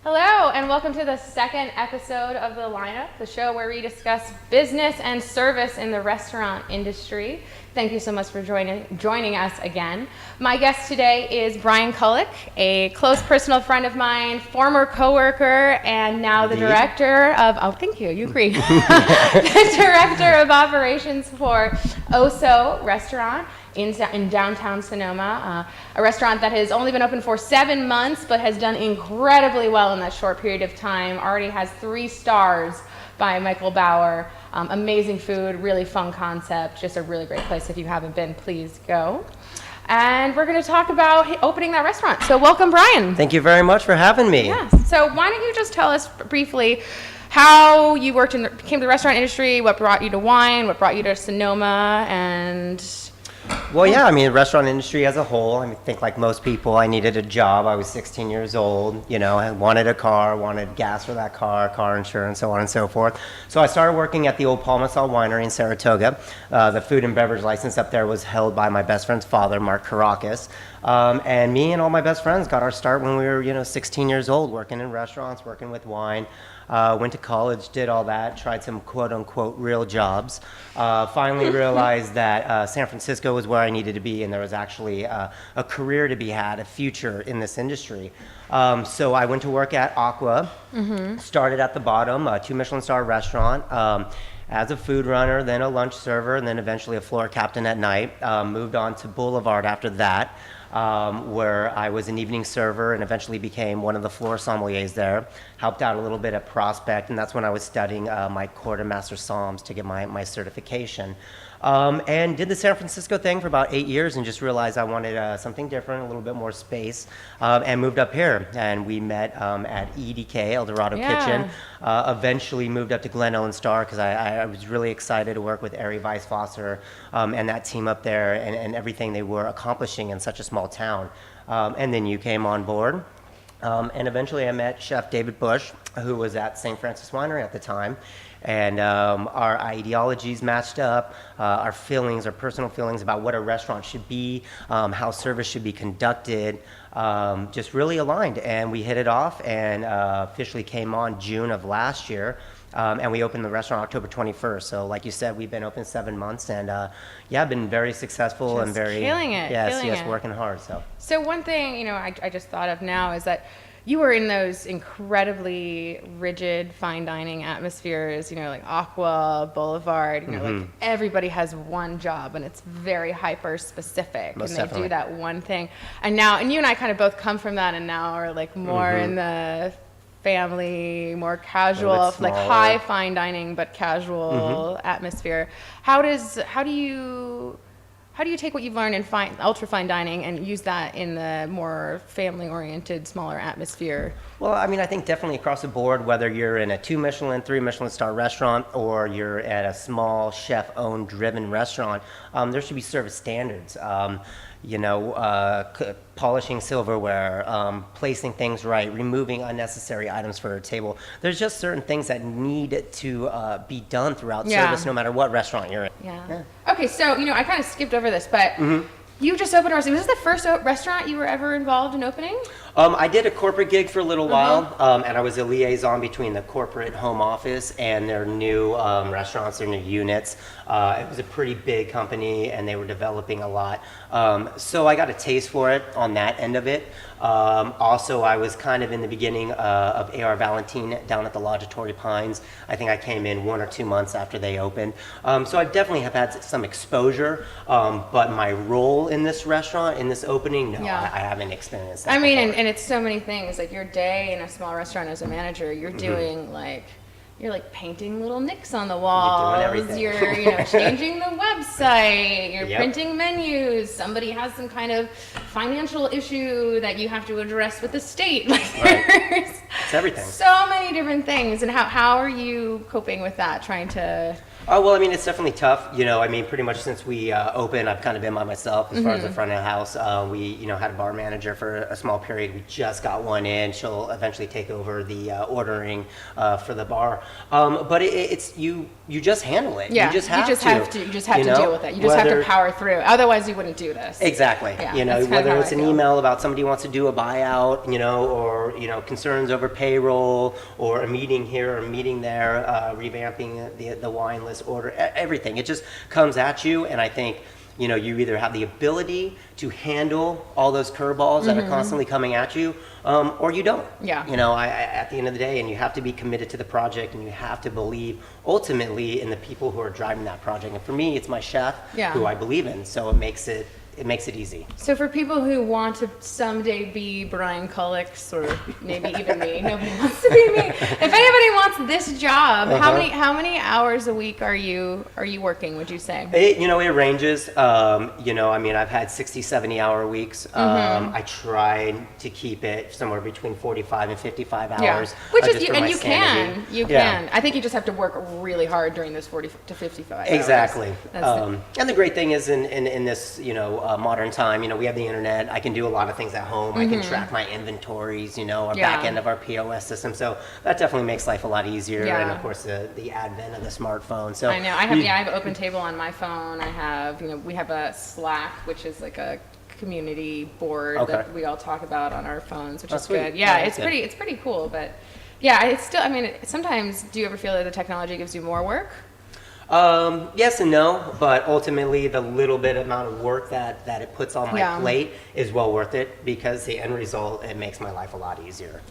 Hello, and welcome to the second episode of The Lineup, the show where we discuss business and service in the restaurant industry. Thank you so much for joining us again. My guest today is Brian Kulich, a close personal friend of mine, former coworker, and now the director of, thank you, you agree, the director of operations for Oso Restaurant in downtown Sonoma, a restaurant that has only been open for 7 months, but has done incredibly well in that short period of time. Already has 3 stars by Michael Bauer. Amazing food, really fun concept, just a really great place. If you haven't been, please go. And we're going to talk about opening that restaurant. So welcome, Brian. Thank you very much for having me. Yes. So why don't you just tell us briefly how you came to the restaurant industry, what brought you to wine, what brought you to Sonoma, and... Well, yeah, I mean, the restaurant industry as a whole, I think like most people, I needed a job. I was 16 years old, I wanted a car, wanted gas for that car insurance, so on and so forth. So I started working at the old Palmasol Winery in Saratoga. The food and beverage license up there was held by my best friend's father, Mark Karakis. And me and all my best friends got our start when we were, 16 years old, working in restaurants, working with wine. Went to college, did all that, tried some quote-unquote real jobs. Finally realized that San Francisco was where I needed to be, and there was actually a career to be had, a future in this industry. So I went to work at Aqua, started at the bottom, a 2 Michelin star restaurant, as a food runner, then a lunch server, and then eventually a floor captain at night. Moved on to Boulevard after that. Where I was an evening server and eventually became one of the floor sommeliers there. Helped out a little bit at Prospect, and that's when I was studying my quartermaster somms to get my certification. And did the San Francisco thing for about 8 years and just realized I wanted something different, a little bit more space, and moved up here. And we met at EDK, El Dorado Kitchen. Eventually moved up to Glen Ellen Star because I was really excited to work with Ari Weissfosser and that team up there and everything they were accomplishing in such a small town. And then you came on board. And eventually I met Chef David Bush, who was at St. Francis Winery at the time. And our ideologies matched up, our personal feelings about what a restaurant should be, how service should be conducted, just really aligned. And we hit it off and officially came on June of last year. And we opened the restaurant October 21st. So like you said, we've been open 7 months and been very successful just and very killing it. Yes, working hard. So one thing, I just thought of now is that you were in those incredibly rigid fine dining atmospheres, like Aqua, Boulevard, like everybody has one job and it's very hyper specific. Most and they definitely. do that one thing. And you and I kind of both come from that and now are like more in the family, more casual, like high fine dining but casual atmosphere. How do you take what you've learned in ultra fine dining and use that in the more family oriented, smaller atmosphere? Well, I mean, I think definitely across the board, whether you're in a 2 Michelin, 3 Michelin star restaurant, or you're at a small chef-owned, driven restaurant, there should be service standards. Polishing silverware, placing things right, removing unnecessary items from your table. There's just certain things that need to be done throughout service, no matter what restaurant you're in. Yeah. Okay, so, I kind of skipped over this, but you just opened a restaurant. Was this the first restaurant you were ever involved in opening? I did a corporate gig for a little while, and I was a liaison between the corporate home office and their new restaurants, their new units. It was a pretty big company, and they were developing a lot. So I got a taste for it on that end of it. Also, I was kind of in the beginning of A.R. Valentine down at the Lodge of Torrey Pines. I think I came in 1 or 2 months after they opened. So I definitely have had some exposure, but my role in this restaurant, in this opening, no, I haven't experienced that. I mean, and it's so many things. Like your day in a small restaurant as a manager, you're doing you're painting little nicks on the walls. You're changing the website. You're printing menus. Somebody has some kind of financial issue that you have to address with the state. It's everything. So many different things. And how are you coping with that? Trying to Well, I mean, it's definitely tough. I mean, pretty much since we opened, I've kind of been by myself as far as the front of the house. We, had a bar manager for a small period. We just got one in. She'll eventually take over the ordering for the bar. But it's you just handle it. Yeah, you just have to. You just have to deal with it. You just have to power through. Otherwise, you wouldn't do this. Exactly. Yeah, whether it's an email about somebody wants to do a buyout, or concerns over payroll, or a meeting here or a meeting there, revamping the wine list order, everything. It just comes at you, and I think you either have the ability to handle all those curveballs that are constantly coming at you, or you don't. Yeah. At the end of the day, and you have to be committed to the project, and you have to believe ultimately in the people who are driving that project. And for me, it's my chef who I believe in, so it makes it easy. So for people who want to someday be Brian Kulich, or maybe even me, nobody wants to be me. If anybody wants this job, how many hours a week are you working, would you say? It ranges. I mean, I've had 60, 70-hour weeks. I try to keep it somewhere between 45 and 55 hours. Which is, and you can. I think you just have to work really hard during those 40 to 55 hours. Exactly. And the great thing is in this, modern time, we have the internet. I can do a lot of things at home. I can track my inventories, our back end of our POS system. So that definitely makes life a lot easier. And of course, the advent of the smartphone. So I know. I have Open Table on my phone. I have, we have a Slack, which is like a community board that we all talk about on our phones, which is sweet. good. Yeah, it's pretty cool. But yeah, it's still, I mean, sometimes do you ever feel that the technology gives you more work? Yes and no, but ultimately the little bit amount of work that it puts on my plate is well worth it, because the end result, it makes my life a lot easier,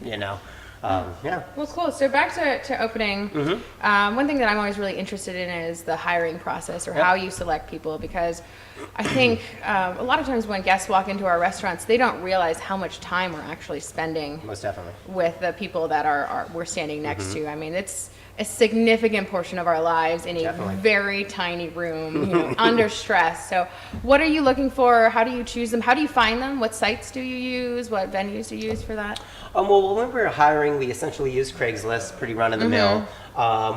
Well, cool. So back to opening, one thing that I'm always really interested in is the hiring process, or how you select people, because I think a lot of times when guests walk into our restaurants, they don't realize how much time we're actually spending most definitely with the people that we're standing next to. I mean, it's a significant portion of our lives in a very tiny room, under stress. So what are you looking for? How do you choose them? How do you find them? What sites do you use? What venues do you use for that? Well, when we were hiring, we essentially used Craigslist, pretty run-of-the-mill.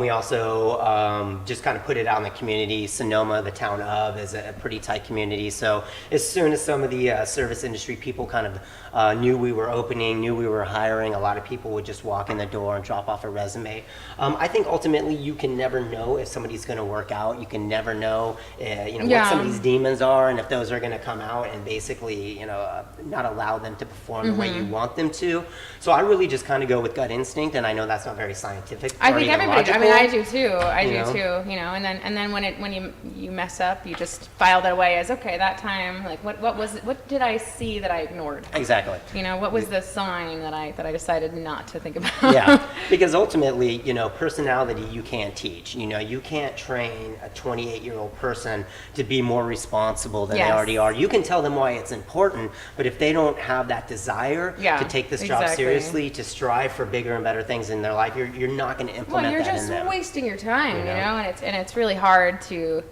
We also just kind of put it out in the community. Sonoma, the town of, is a pretty tight community. So as soon as some of the service industry people kind of knew we were opening, knew we were hiring, a lot of people would just walk in the door and drop off a resume. I think ultimately you can never know if somebody's going to work out. You can never know, what somebody's demons are, and if those are going to come out and basically, not allow them to perform the way you want them to. So I really just kind of go with gut instinct, and I know that's not very scientific. I think everybody. I mean, I do too. And then when you mess up, you just file that away as, okay, that time, like what did I see that I ignored? Exactly. What was the sign that I decided not to think about? Yeah, because ultimately, personality you can't teach. You can't train a 28-year-old person to be more responsible than they already are. You can tell them why it's important, but if they don't have that desire to take this job seriously, to strive for bigger and better things in their life, you're not going to implement you're that just in them. wasting your time, and it's really hard to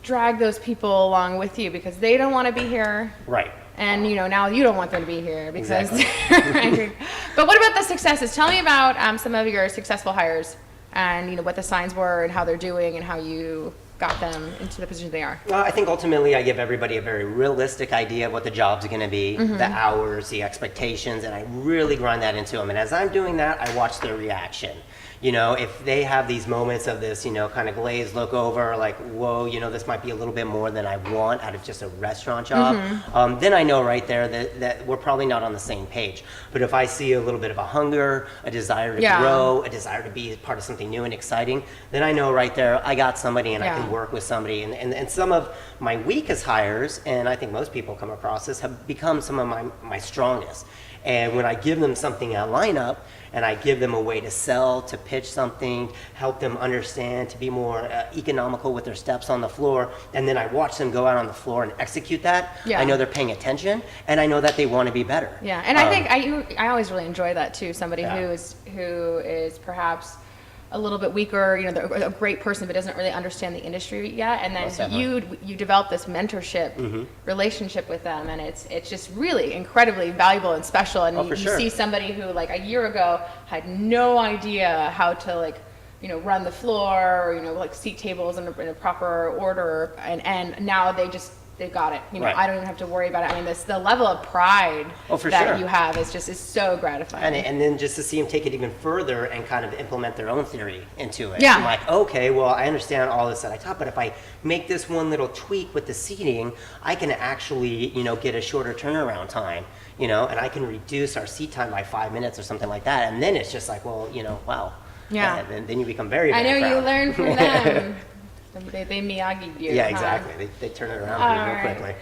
drag those people along with you, because they don't want to be here. Right. And now you don't want them to be here because they're angry. But what about the successes? Tell me about some of your successful hires, and what the signs were, and how they're doing, and how you got them into the position they are. Well, I think ultimately I give everybody a very realistic idea of what the job's going to be, the hours, the expectations, and I really grind that into them. And as I'm doing that, I watch their reaction. If they have these moments of this, kind of glazed look over, like, whoa, this might be a little bit more than I want out of just a restaurant job, then I know right there that we're probably not on the same page. But if I see a little bit of a hunger, a desire to grow, a desire to be part of something new and exciting, then I know right there I got somebody, and I can work with somebody. And some of my weakest hires, and I think most people come across this, have become some of my strongest. And when I give them something at lineup, and I give them a way to sell, to pitch something, help them understand, to be more economical with their steps on the floor, and then I watch them go out on the floor and execute that, I know they're paying attention, and I know that they want to be better. Yeah, and I think I always really enjoy that too. Somebody who is perhaps a little bit weaker, they're a great person but doesn't really understand the industry yet, and then you develop this mentorship relationship with them, and it's just really incredibly valuable and special. And you see somebody who, like, a year ago had no idea how to, like, run the floor, or, like seat tables in a proper order, and now they've got it. Right. I don't even have to worry about it. I mean, the level of pride that you have is so gratifying. And then just to see them take it even further and kind of implement their own theory into it. Yeah. I'm like, okay, well, I understand all this that I taught, but if I make this one little tweak with the seating, I can actually, get a shorter turnaround time, and I can reduce our seat time by 5 minutes or something like that. And then it's just like, well, wow. Yeah. And then you become very, very I know proud. you learn from them. They Miyagi you. Yeah, exactly. They turn it around real quickly.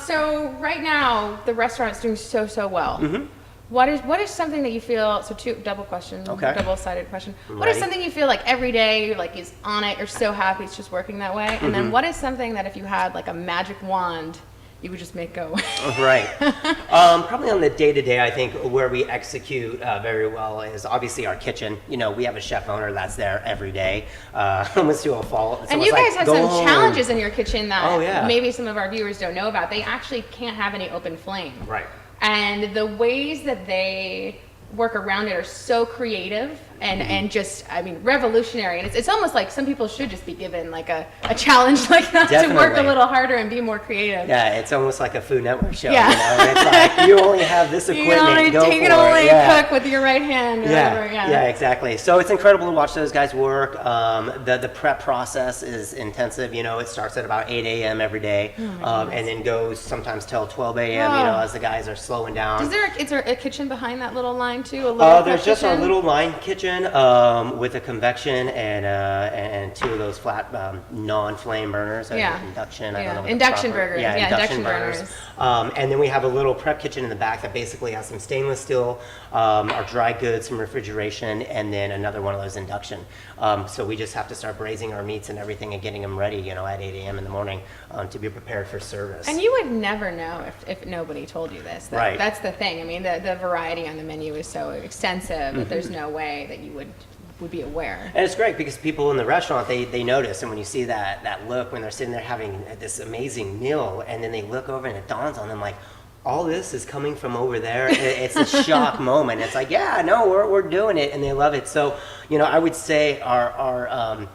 So right now, the restaurant's doing so well. Mm-hmm. What is something that you feel, so double-sided question. What is something you feel like every day, is on it, you're so happy it's just working that way? And then what is something that if you had like a magic wand, you would just make go away? Right. Probably on the day-to-day, I think where we execute very well is obviously our kitchen. We have a chef owner that's there every day, almost to a fault. And you guys have some challenges in your kitchen that yeah. maybe some of our viewers don't know about. They actually can't have any open flame. Right. And the ways that they work around it are so creative and just, revolutionary. And it's almost like some people should just be given like a challenge like that. Definitely. To work a little harder and be more creative. Yeah, it's almost like a Food Network show. Yeah. It's like you only have this equipment. You can only cook with your right hand. Yeah, exactly. So it's incredible to watch those guys work. The prep process is intensive. It starts at about 8 a.m. every day, and then goes sometimes till 12 a.m. As the guys are slowing down. Is there a kitchen behind that little line too? There's just a little line kitchen with a convection and two of those flat non-flame burners. Induction. I don't know what induction the proper, burgers. Induction burners. And then we have a little prep kitchen in the back that basically has some stainless steel, our dry goods, some refrigeration, and then another one of those induction. So we just have to start braising our meats and everything and getting them ready, at 8 a.m. in the morning to be prepared for service. And you would never know if nobody told you this. Right. That's the thing. The variety on the menu is so extensive that there's no way that you would be aware. And it's great because people in the restaurant, they notice, and when you see that look when they're sitting there having this amazing meal, and then they look over and it dawns on them like, all this is coming from over there. It's a shock moment. It's like, we're doing it, and they love it. So, I would say our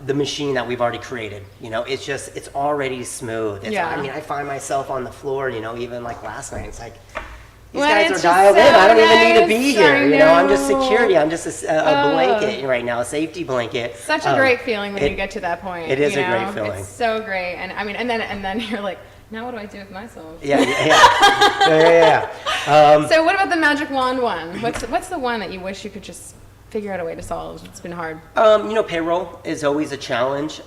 the machine that we've already created, it's already smooth. I find myself on the floor, even like last night, it's like, these guys are dialed in. I don't even need to be here. I'm just security. I'm just a blanket right now, a safety blanket. Such a great feeling when you get to that point. It is a great feeling. It's so great. And and then you're like, now what do I do with myself? Yeah. So what about the magic wand one? What's the one that you wish you could just figure out a way to solve? It's been hard. Payroll is always a challenge.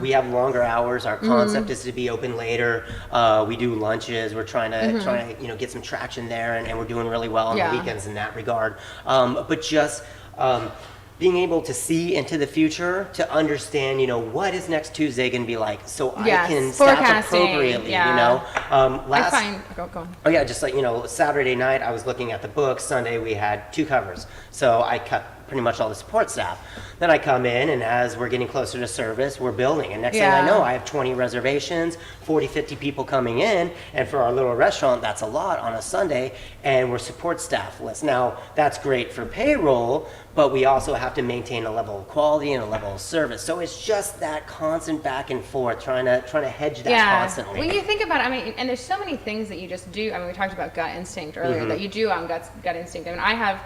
We have longer hours. Our concept is to be open later. We do lunches. We're trying to get some traction there, and we're doing really well on the weekends in that regard. But just being able to see into the future, to understand, what is next Tuesday going to be like, so I can staff appropriately. Go on. Oh yeah, just like Saturday night I was looking at the books. Sunday we had 2 covers, so I cut pretty much all the support staff. Then I come in, and as we're getting closer to service, we're building. And next thing I know, I have 20 reservations, 40, 50 people coming in. And for our little restaurant, that's a lot on a Sunday. And we're support staffless. Now, that's great for payroll, but we also have to maintain a level of quality and a level of service. So it's just that constant back and forth, trying to hedge that constantly. When you think about it, and there's so many things that you just do. We talked about gut instinct earlier, that you do on gut instinct. I have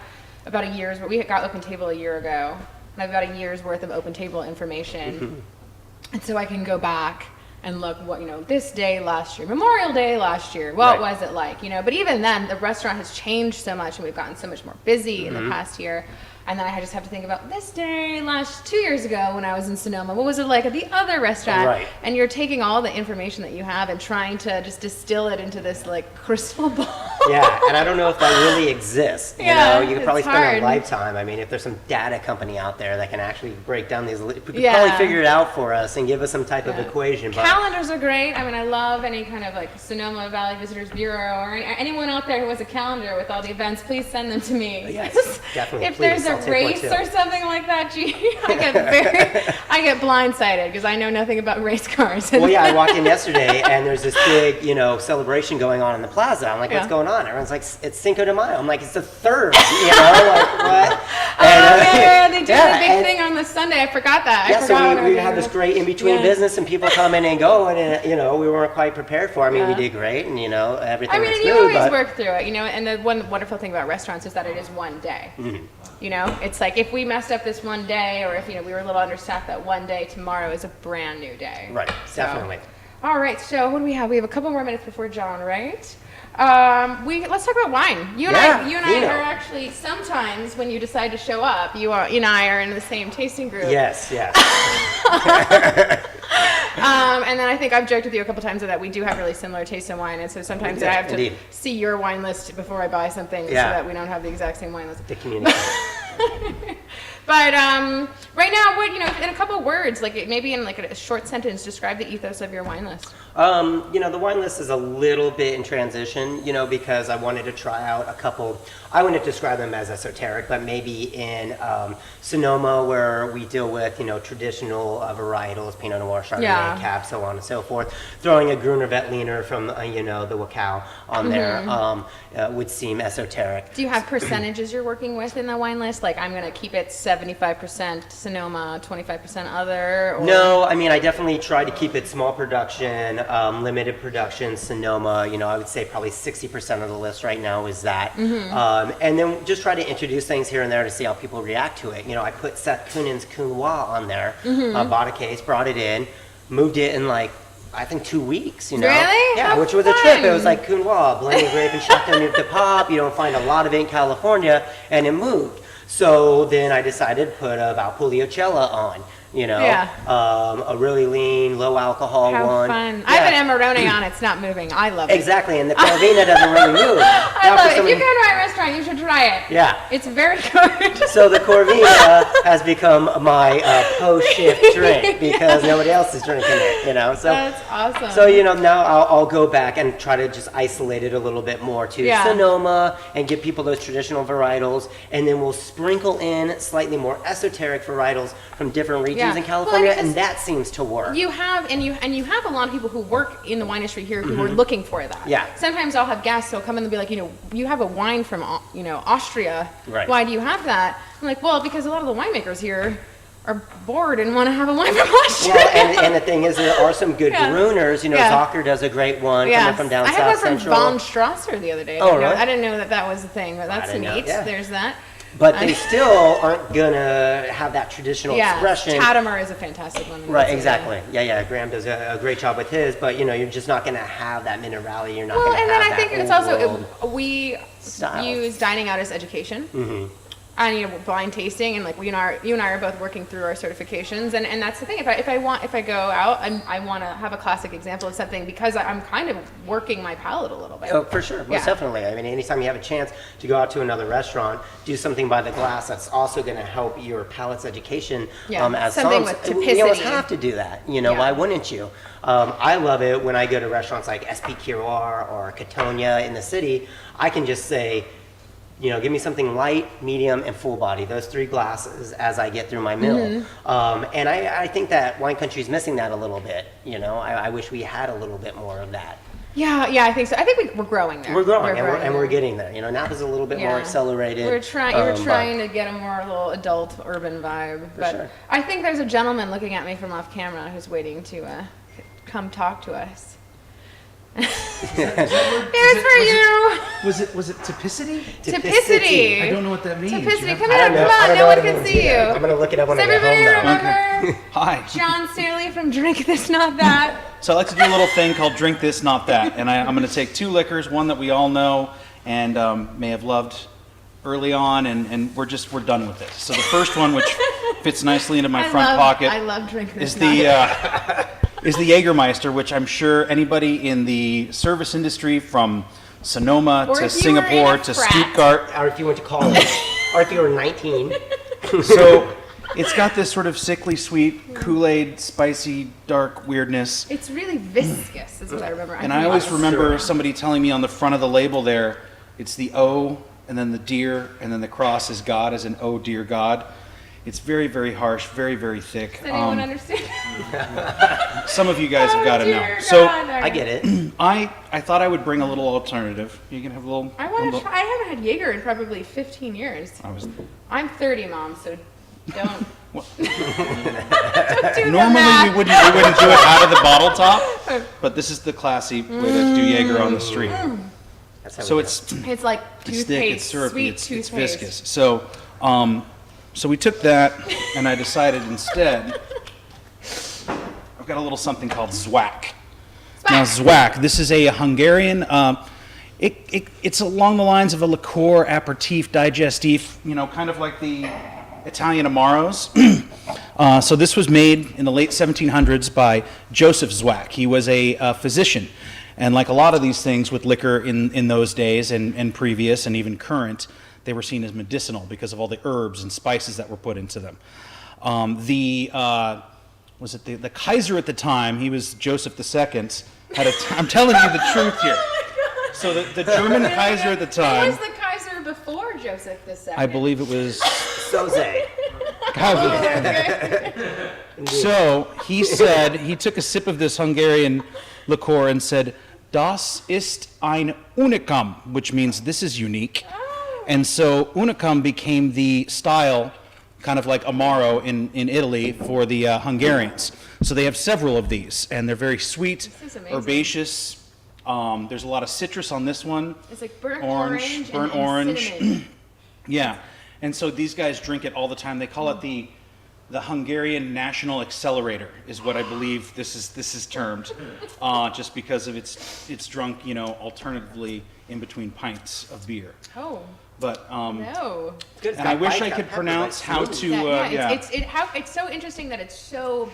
about a year's, we got Open Table a year ago, and I've got a year's worth of Open Table information. And so I can go back and look what, this day last year, Memorial Day last year, what was it like, but even then the restaurant has changed so much, and we've gotten so much more busy in the past year. And then I just have to think about this day 2 years ago when I was in Sonoma. What was it like at the other restaurant? Right. And you're taking all the information that you have and trying to just distill it into this crystal ball. Yeah, and I don't know if that really exists. You could probably spend hard. a lifetime. If there's some data company out there that can actually break down these, we could probably figure it out for us and give us some type of equation. But calendars are great. I love any kind of Sonoma Valley Visitors Bureau or anyone out there who has a calendar with all the events. Please send them to me. Yes, definitely. If there's a race or something like that, I get blindsided because I know nothing about race cars. Well, I walked in yesterday and there's this big, celebration going on in the plaza. I'm like, what's going on? on? Everyone's like, it's Cinco de Mayo. I'm like, it's the 3rd, like what? And, they do the big thing on the Sunday. I forgot that. Yeah, so we had this great in-between business, and people come in and go, and we weren't quite prepared for it. I mean, we did great, and everything was smooth. You always work through it, and the one wonderful thing about restaurants is that it is one day. It's like if we messed up this one day, or if we were a little understaffed that one day, tomorrow is a brand new day. Right, definitely. All right, so what do we have? We have a couple more minutes before John, right? Let's talk about wine. You and I are actually, sometimes when you decide to show up, you and I are in the same tasting group. Yes. And then I think I've joked with you a couple times that we do have really similar taste in wine, and so sometimes I have to see your wine list before I buy something so that we don't have the exact same wine list. The community. But right now, what in a couple of words, like maybe in like a short sentence, describe the ethos of your wine list. The wine list is a little bit in transition, because I wanted to try out a couple. I wouldn't describe them as esoteric, but maybe in Sonoma, where we deal with traditional varietals, Pinot Noir, Chardonnay, Cab, so on and so forth. Throwing a Gruner Veltliner from the Wachau on there would seem esoteric. Do you have percentages you're working with in the wine list? Like I'm going to keep it 75% Sonoma, 25% other? Or? No, I mean I definitely try to keep it small production, limited production, Sonoma. I would say probably 60% of the list right now is that. And then just try to introduce things here and there to see how people react to it. I put Seth Kunin's Counois on there. Bought a case, brought it in, moved it in like I think 2 weeks. Really? Yeah, which was a trip. It was like Counois, blended grape and Chardonnay de Pop. You don't find a lot of it in California, and it moved. So then I decided to put a Valpolicella on. A really lean, low alcohol How one. Fun. Yeah. I have an Amarone on. It's not moving. I love it. Exactly, and the Corvina doesn't really move. I love it. If you go to my restaurant, you should try it. Yeah. It's very good. So the Corvina has become my post-shift drink because nobody else is drinking it, So that's awesome. So, now I'll go back and try to just isolate it a little bit more to Sonoma and give people those traditional varietals, and then we'll sprinkle in slightly more esoteric varietals from different regions in California, and that seems to work. You have a lot of people who work in the wine industry here who are looking for that. Yeah. Sometimes I'll have guests who'll come in and be like, you have a wine from Austria. Right. Why do you have that? I'm like, well, because a lot of the winemakers here are bored and want to have a wine from Austria. Well, and the thing is, there are some good Gruners. Zocker does a great one coming from down I South had one from Central. Von Strasser the other day. Oh, really? I didn't know that was a thing, but that's neat. Yeah. There's that. But they still aren't gonna have that traditional expression. Tatimer is a fantastic one. Right, exactly. Yeah. Graham does a great job with his, but you're just not gonna have that minerality. You're not gonna have that. Well, and then I think it's also we use dining out as education. And blind tasting, and like you and I are both working through our certifications, and that's the thing. If I go out, I want to have a classic example of something because I'm kind of working my palate a little bit. Oh, for sure, most definitely. I mean, anytime you have a chance to go out to another restaurant, do something by the glass, that's also going to help your palate's education. As something with typicity. You almost have to do that. Why wouldn't you? I love it when I go to restaurants like SP Kiroir or Catonia in the city. I can just say, give me something light, medium, and full body. Those 3 glasses as I get through my meal. And I think that wine country is missing that a little bit. I wish we had a little bit more of that. Yeah, I think so. I think we're growing there. We're growing, and we're getting there. Napa's a little bit more accelerated. You're trying to get a more little adult urban vibe. But sure. I think there's a gentleman looking at me from off camera who's waiting to come talk to us. Here's for you. Was it typicity? Typicity. I don't know what that means. Typicity. Come on. No one can see you. I'm gonna look it up when I get home. Everybody remember? Hi. John Staley from Drink This Not That. So I like to do a little thing called Drink This Not That, and I'm going to take 2 liquors, one that we all know and may have loved early on, and we're done with this. So the first one, which fits nicely into my front pocket, I love Drink This is the Jägermeister, which I'm sure anybody in the service industry from Sonoma to Singapore to Stuttgart. Or if you went to college, or if you were 19. So it's got this sort of sickly sweet, Kool-Aid, spicy, dark weirdness. It's really viscous, is what I remember. And I always remember somebody telling me on the front of the label there, it's the O, and then the deer, and then the cross is God, as in, oh dear God. It's very, very harsh, very, very thick. Does anyone understand? Some of you guys have got to know. dear So God, I get it. I thought I would bring a little alternative. You can have a little. I want to little- try. I haven't had Jaeger in probably 15 years. I was I'm 30, Mom, so don't. What? Don't do the Normally math. we wouldn't do it out of the bottle top, but this is the classy way to do Jaeger on the street. That's how So we it's It's like it's toothpaste, thick, it's syrupy, sweet it's toothpaste. viscous. So so we took that and I decided instead I've got a little something called Zwak. Now Zwak, this is a Hungarian. It's along the lines of a liqueur, aperitif, digestif. You know, kind of like the Italian Amaros. So this was made in the late 1700s by Joseph Zwak. He was a physician. And like a lot of these things with liquor in those days and previous and even current, they were seen as medicinal because of all the herbs and spices that were put into them. The Kaiser at the time, he was Joseph II, I'm telling you the truth here. So the German Kaiser at the Who time, was the Kaiser before Joseph II? I believe it was Soze. So he said, he took a sip of this Hungarian liqueur and said, Das ist ein Unicum, which means this is unique. And so Unicum became the style, kind of like Amaro in Italy for the Hungarians. So they have several of these, and they're very sweet, This is amazing. herbaceous. There's a lot of citrus on this one. It's like burnt Orange, orange, burnt and orange. cinnamon. Yeah, and so these guys drink it all the time. They call it the Hungarian National Accelerator, is what I believe this is termed, just because of it's drunk, you know, alternatively in between pints of beer. Oh, But no. Good, it's and I got wish bite, I got could pepper, pronounce but how smooth. to It's so interesting that it's so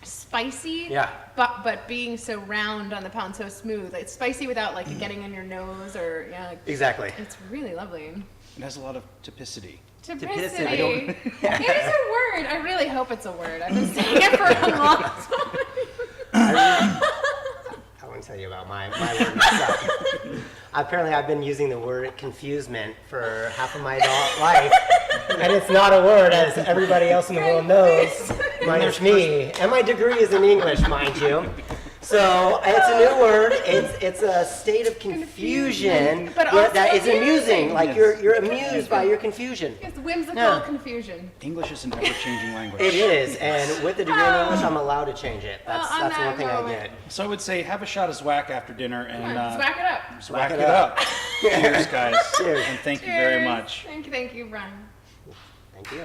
spicy, Yeah. but being so round on the palate, so smooth. It's spicy without like getting in your nose or like, Exactly. it's really lovely. It has a lot of typicity. Typicity. I don't- It is a word. I really hope it's a word. I've been saying it for a long time. I won't tell you about my word myself. Apparently, I've been using the word confusement for half of my adult life, and it's not a word, as everybody else in the world knows, minus me. And my degree is in English, mind you. So it's a new word. It's a state of confusion But also that is amusing. amusing. Like Yes. you're amused by your confusion. It's whimsical Yeah. confusion. English is an ever-changing language. It is, and with the degree in English, I'm allowed to change it. That's on that's that one thing I moment. get. So I would say have a shot of Zwak after dinner and Smack it up. Zwak it it up. Cheers, guys. Cheers. And thank you very much. Thank you, Brian. Thank you.